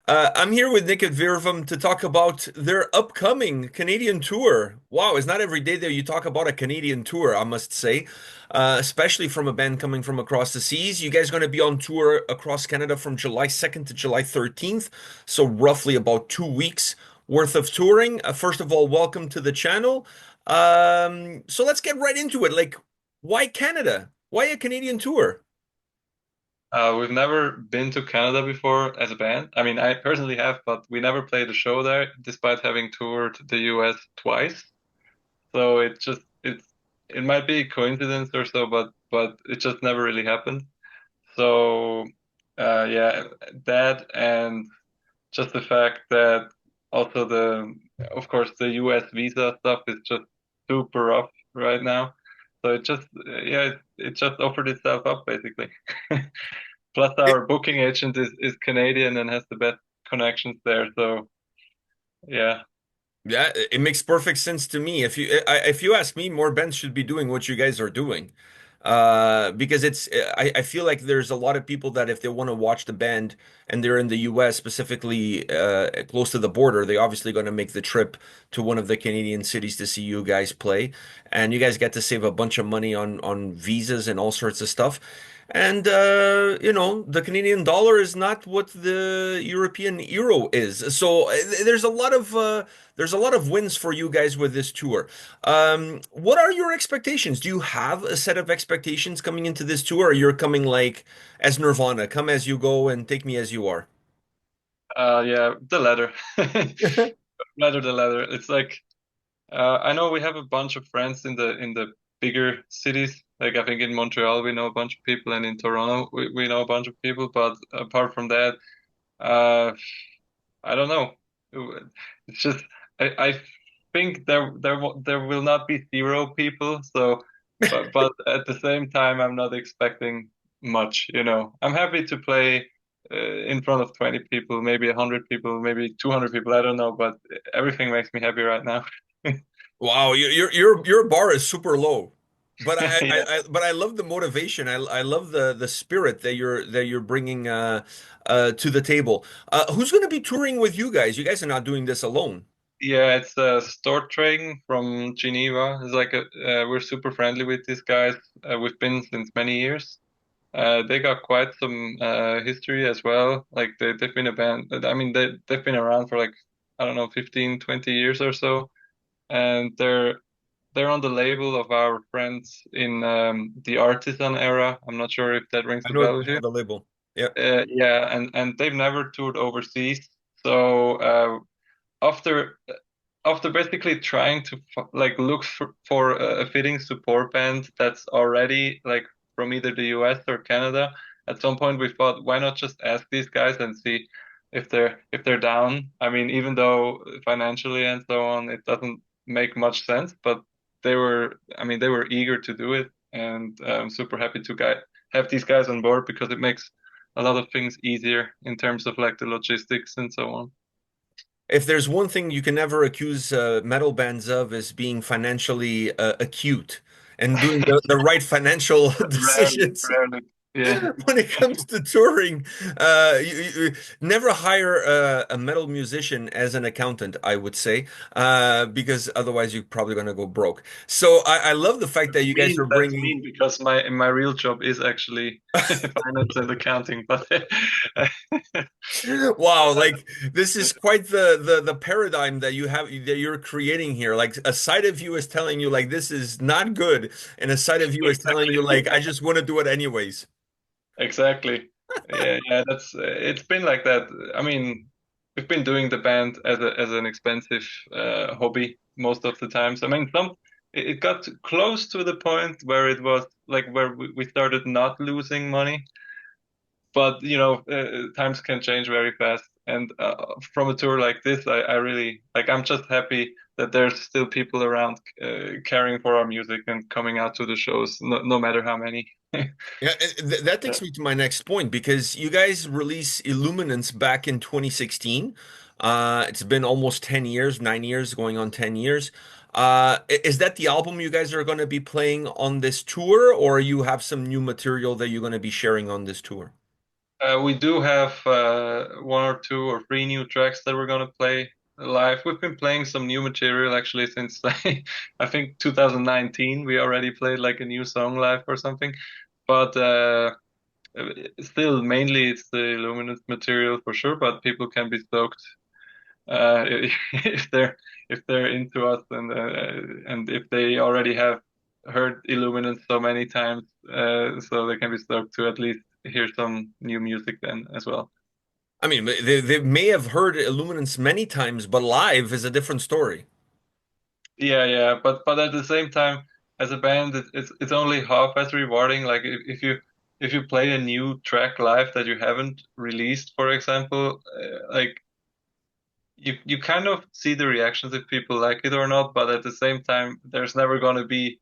I'm here with Nic at Virvum to talk about their upcoming Canadian tour. Wow, it's not every day that you talk about a Canadian tour, I must say, especially from a band coming from across the seas. You guys are going to be on tour across Canada from July 2nd to July 13th, so roughly about 2 weeks worth of touring. First of all, welcome to the channel. So let's get right into it. Like, why Canada? Why a Canadian tour? We've never been to Canada before as a band. I mean, I personally have, but we never played a show there, despite having toured the US twice. So it might be a coincidence or so, but it just never really happened. So yeah, that and just the fact that also of course, the US visa stuff is just super rough right now. So it just offered itself up basically. Plus, our booking agent is Canadian and has the best connections there. So yeah, Yeah, it makes perfect sense to me. If you ask me, more bands should be doing what you guys are doing. Because I feel like there's a lot of people that if they want to watch the band and they're in the US, specifically close to the border, they obviously going to make the trip to one of the Canadian cities to see you guys play. And you guys get to save a bunch of money on visas and all sorts of stuff. And the Canadian dollar is not what the European euro is. So there's a lot of wins for you guys with this tour. What are your expectations? Do you have a set of expectations coming into this tour, or you're coming like as Nirvana, come as you go and take me as you are? yeah, the letter, rather the letter. It's like I know we have a bunch of friends in the bigger cities. Like I think in Montreal we know a bunch of people, and in Toronto we know a bunch of people. But apart from that, uh, I don't know. It's just I think there will not be zero people. So, but at the same time, I'm not expecting much. I'm happy to play in front of 20 people, maybe 100 people, maybe 200 people. I don't know, but everything makes me happy right now. Wow, your bar is super low. But Yeah, but I love the motivation. I love the spirit that you're bringing to the table. Who's going to be touring with you guys? You guys are not doing this alone. yeah. It's Store Trading from Geneva. It's like we're super friendly with these guys. We've been since many years. They got quite some history as well. Like they've been a band. I mean, they've been around for like I don't know, 15, 20 years or so, and they're on the label of our friends in the Artisan era. I'm not sure if that rings I a know bell with you. the label. Yeah. Yeah, and they've never toured overseas. So after after basically trying to like look for a fitting support band that's already like from either the US or Canada, at some point we thought, why not just ask these guys and see if they're down. I mean, even though financially and so on, it doesn't make much sense, but they were eager to do it, and I'm super happy to have these guys on board because it makes a lot of things easier in terms of like the logistics and so on. If there's one thing you can never accuse metal bands of is being financially acute and doing the right financial Rarely, decisions. rarely. Yeah. When it comes to touring, you never hire a metal musician as an accountant, I would say, because otherwise you're probably going to go broke. So I love the fact that you guys are That's bringing. mean because my real job is actually finance and accounting, but Wow, like this is quite the paradigm that you're creating here. Like a side of you is telling you like this is not good, and a side of you is telling you exactly, like I just want to do it anyways. exactly. Yeah, yeah, that's it's been like that. I mean, we've been doing the band as an expensive hobby most of the times. I mean, it got close to the point where it was like where we started not losing money. But times can change very fast, and from a tour like this, I really like. I'm just happy that there's still people around caring for our music and coming out to the shows, no matter how many. Yeah, that takes me to my next point because you guys released Illuminance back in 2016. It's been almost 10 years, 9 years, going on 10 years. Is that the album you guys are going to be playing on this tour, or you have some new material that you're going to be sharing on this tour? We do have one or two or three new tracks that we're gonna play live. We've been playing some new material actually since like, I think 2019. We already played like a new song live or something. But still, mainly it's the Illuminate material for sure. But people can be stoked if they're into us and if they already have heard Illuminance so many times, so they can be stoked to at least hear some new music then as well. I mean, they may have heard Illuminance many times, but live is a different story. Yeah, yeah, but at the same time, as a band, it's only half as rewarding. Like if you play a new track live that you haven't released, for example, like you kind of see the reactions if people like it or not, but at the same time, there's never going to be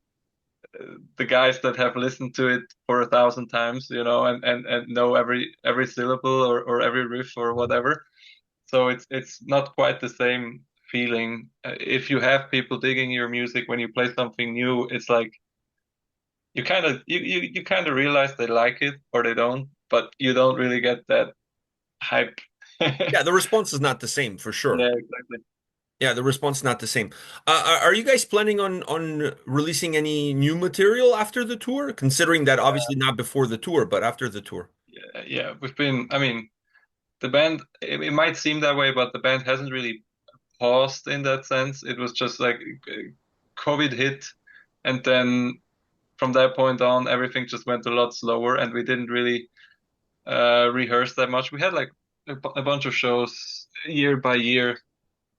the guys that have listened to it for 1,000 times, you know, and know every syllable or every riff or whatever. So it's not quite the same feeling. If you have people digging your music when you play something new, it's like you kind of realize they like it or they don't, but you don't really get that hype. Yeah, the response is not the same for sure. Yeah, exactly. Yeah, the response is not the same. Are you guys planning on releasing any new material after the tour? Considering that obviously not before the tour, but after the tour. Yeah, yeah. We've been, I mean, the band, it might seem that way, but the band hasn't really paused in that sense. It was just like COVID hit, and then from that point on, everything just went a lot slower, and we didn't really rehearse that much. We had like a bunch of shows year by year,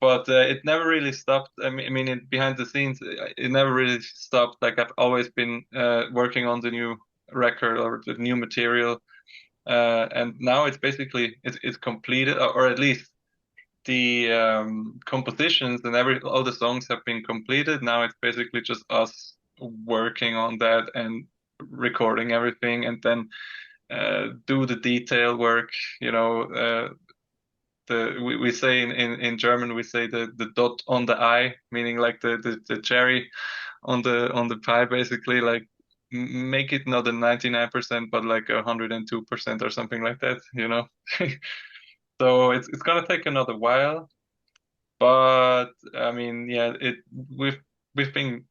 but it never really stopped. I mean, behind the scenes, it never really stopped. Like I've always been working on the new record or the new material, and now it's basically it's completed, or at least the compositions and every all the songs have been completed. Now it's basically just us working on that and recording everything, and then do the detail work. You know, we say in German we say the dot on the I, meaning like the cherry on the pie, basically like make it not a 99% but like 102% or something like that. You know. So it's gonna take another while, but I mean, yeah, it we've been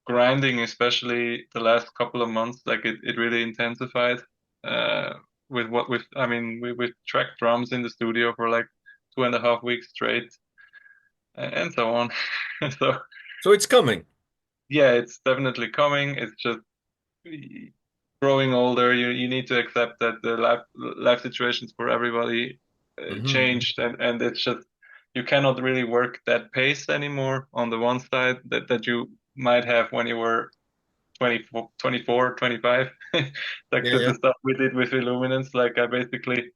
grinding, especially the last couple of months. Like it really intensified. Uh, with what with I mean, we tracked drums in the studio for like 2.5 weeks straight, and so on. So So it's coming. yeah, it's definitely coming. It's just growing older. You need to accept that the life situations for everybody Hmm. changed, and it's just you cannot really work that pace anymore on the one side that you might have when you were 24, 25. Like Yeah, the yeah. stuff we did with Illuminance, like I basically,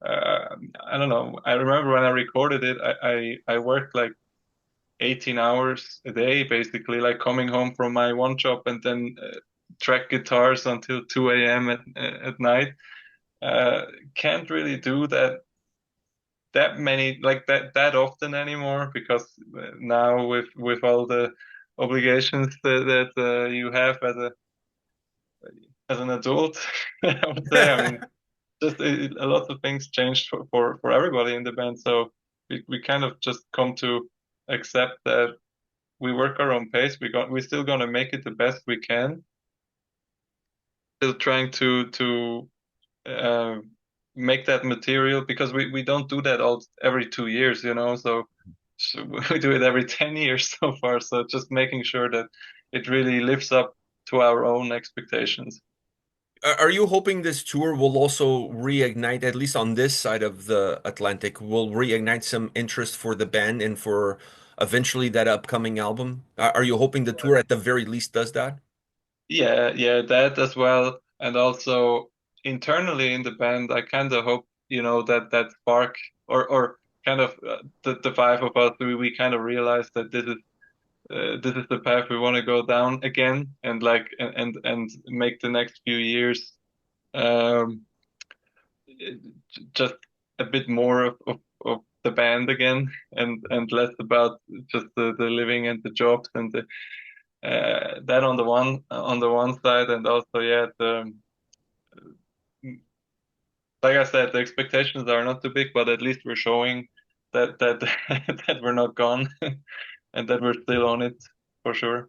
I don't know. I remember when I recorded it, I worked like 18 hours a day, basically, like coming home from my one job and then track guitars until 2 a.m. At night. Uh, can't really do that many like that often anymore because now with all the obligations that you have as an adult, I would say. I mean, just a lot of things changed for everybody in the band. So we kind of just come to accept that we work our own pace. We're still gonna make it the best we can. Still trying to uh, make that material because we don't do that all every 2 years, you know. So we do it every 10 years so far. So just making sure that it really lives up to our own expectations. Are you hoping this tour will also reignite, at least on this side of the Atlantic, will reignite some interest for the band and for eventually that upcoming album? Are you hoping the tour at the very least does that? Yeah, yeah, that as well. And also internally in the band, I kind of hope, you know, that that spark or kind of the five of us, we kind of realize that this is the path we want to go down again, and like and make the next few years um just a bit more of the band again, and less about just the living and the jobs and the that on the one side, and also yeah like I said, the expectations are not too big, but at least we're showing that that we're not gone and that we're still on it for sure.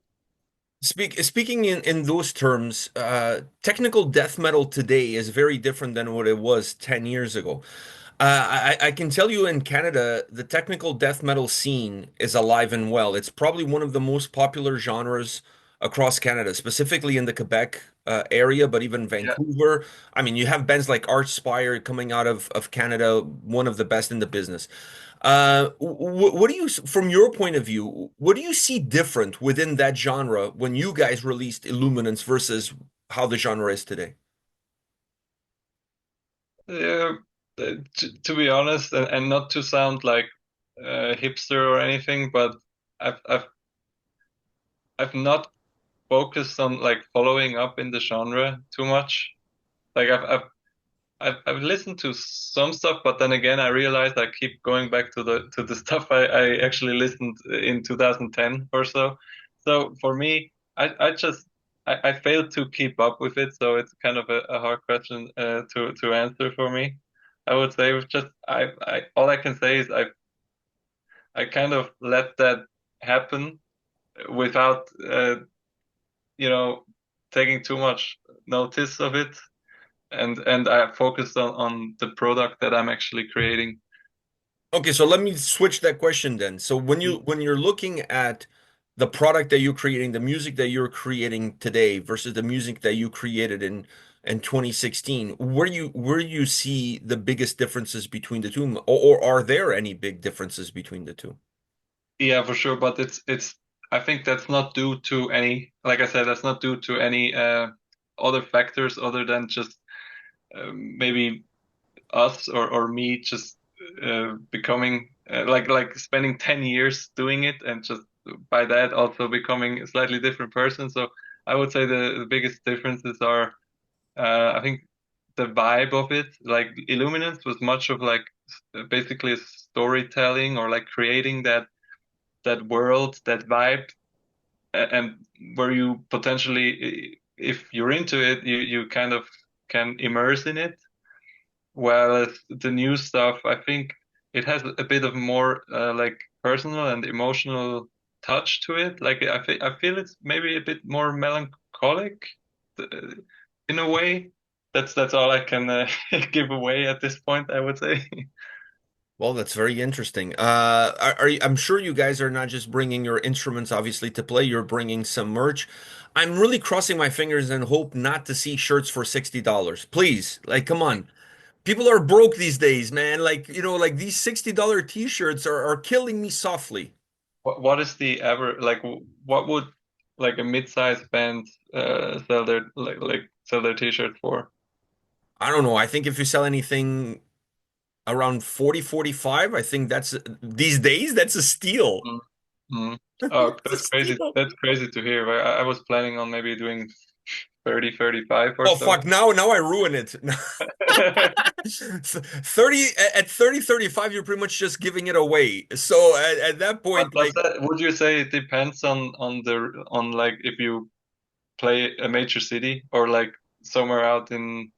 Speaking in those terms, technical death metal today is very different than what it was 10 years ago. I can tell you in Canada, the technical death metal scene is alive and well. It's probably one of the most popular genres across Canada, specifically in the Quebec area, but even Yeah. Vancouver. I mean, you have bands like Archspire coming out of Canada, one of the best in the business. What do you, from your point of view, what do you see different within that genre when you guys released Illuminance versus how the genre is today? Yeah, to be honest, and not to sound like hipster or anything, but I've I've I've not focused on like following up in the genre too much. Like I've listened to some stuff, but then again, I realized I keep going back to the stuff I actually listened in 2010 or so. So for me, I just I failed to keep up with it. So it's kind of a hard question to answer for me. I would say it was just I all I can say is I kind of let that happen without you know taking too much notice of it and I focused on the product that I'm actually creating. Okay, so let me switch that question then. So when you're looking at the product that you're creating, the music that you're creating today versus the music that you created in 2016, where you see the biggest differences between the two, or are there any big differences between the two? Yeah, for sure. But it's I think that's not due to any, like I said, that's not due to any other factors other than just maybe us or me just becoming like spending 10 years doing it and just by that also becoming a slightly different person. So I would say the biggest differences are I think the vibe of it, like Illuminance was much of like basically storytelling or like creating that world, that vibe, and where you potentially, if you're into it, you kind of can immerse in it. Whereas the new stuff, I think it has a bit of more like personal and emotional touch to it. Like I feel it's maybe a bit more melancholic uh, in a way. That's all I can give away at this point, I would say. Well, that's very interesting. I'm sure you guys are not just bringing your instruments, obviously, to play. You're bringing some merch. I'm really crossing my fingers and hope not to see shirts for $60. Please, like, come on. People are broke these days, man. Like, like these $60 t-shirts are killing me softly. What is the ever like? What would like a mid-sized band sell their like sell their t-shirt for? I don't know. I think if you sell anything around 40, 45, I think that's these days, that's a steal. Mm, mm. Oh, It's a that's crazy. steal. That's crazy to hear. I was planning on maybe doing 30, 35 or Oh so. fuck, now I ruin it. 30 at 30, 35, you're pretty much just giving it away. So at that But point, does like, that, would you say it depends on like if you play a major city or like somewhere out in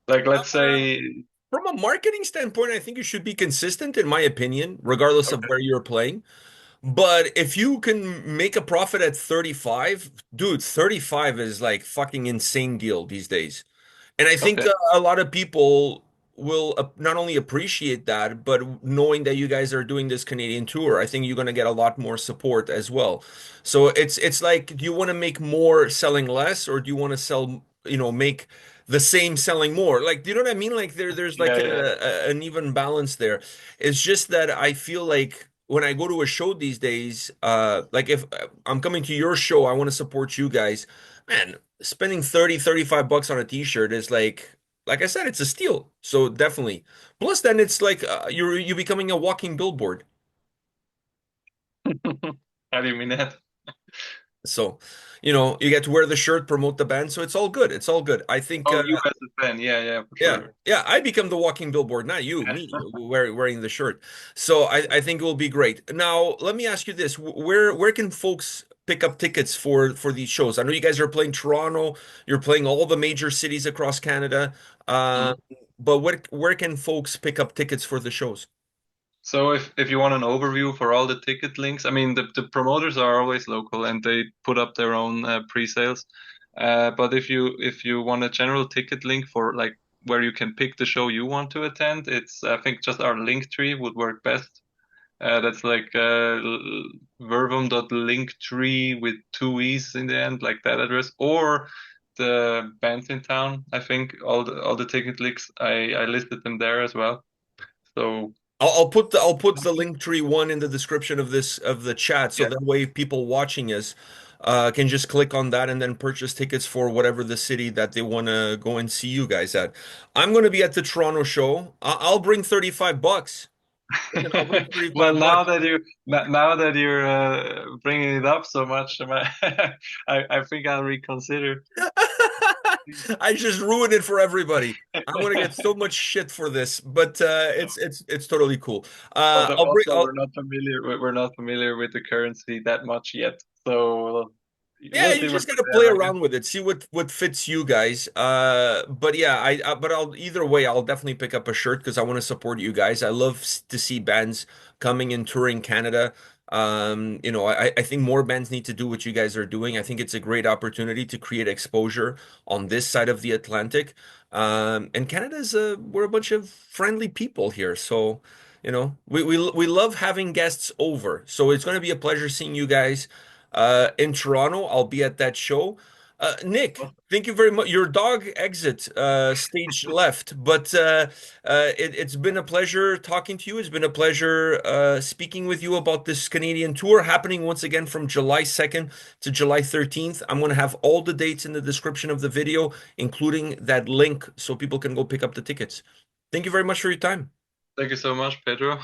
like let's uh, say from a marketing standpoint, I think you should be consistent, in my opinion, regardless of okay, where you're playing. But if you can make a profit at 35, dude, 35 is like fucking insane deal these days. And I think okay. a lot of people will not only appreciate that, but knowing that you guys are doing this Canadian tour, I think you're going to get a lot more support as well. So it's like, do you want to make more selling less, or do you want to sell, make the same selling more? Like, do you know what I mean? Like there's like Yeah, yeah. an even balance there. It's just that I feel like when I go to a show these days, like if I'm coming to your show, I want to support you guys. Man, spending 30, 35 bucks on a t-shirt is like I said, it's a steal. So definitely. Plus then it's like you're becoming a walking billboard. How do you mean that? So, you get to wear the shirt, promote the band, so it's all good. It's all good. I think Oh, you as a fan. Yeah, yeah, for yeah. sure. Yeah, I become the walking billboard, not you, me, wearing the shirt. So I think it will be great. Now, let me ask you this. Where can folks pick up tickets for these shows? I know you guys are playing Toronto, you're playing all the major cities across Canada. Uh, Mhm. but where can folks pick up tickets for the shows? So if you want an overview for all the ticket links, I mean the promoters are always local and they put up their own pre-sales. But if you want a general ticket link for like where you can pick the show you want to attend, it's I think just our link tree would work best. That's like Virvum.linktree with two e's in the end, like that address, or the bands in town. I think all the ticket links I listed them there as well. So I'll put the link tree one in the description of this of the chat, so yeah. that way people watching us can just click on that and then purchase tickets for whatever the city that they want to go and see you guys at. I'm going to be at the Toronto show. I'll bring $35. Listen, I'll bring Well, 35 bucks. now that you're bringing it up so much, I think I'll reconsider. I just ruined it for everybody. I'm gonna get so much shit for this, but it's totally cool. I'll bring. Also, we're not familiar with the currency that much yet, so Yeah, we'll you see where just we gotta play land, I guess. around with it, see what fits you guys. But yeah, but I'll either way, I'll definitely pick up a shirt because I want to support you guys. I love to see bands coming and touring Canada. I think more bands need to do what you guys are doing. I think it's a great opportunity to create exposure on this side of the Atlantic. And we're a bunch of friendly people here, so we love having guests over. So it's going to be a pleasure seeing you guys. In Toronto. I'll be at that show. Nick, thank you very much. Your dog exit stage left, but it's been a pleasure talking to you. It's been a pleasure speaking with you about this Canadian tour happening once again from July 2nd to July 13th. I'm going to have all the dates in the description of the video, including that link so people can go pick up the tickets. Thank you very much for your time. Thank you so much, Pedro.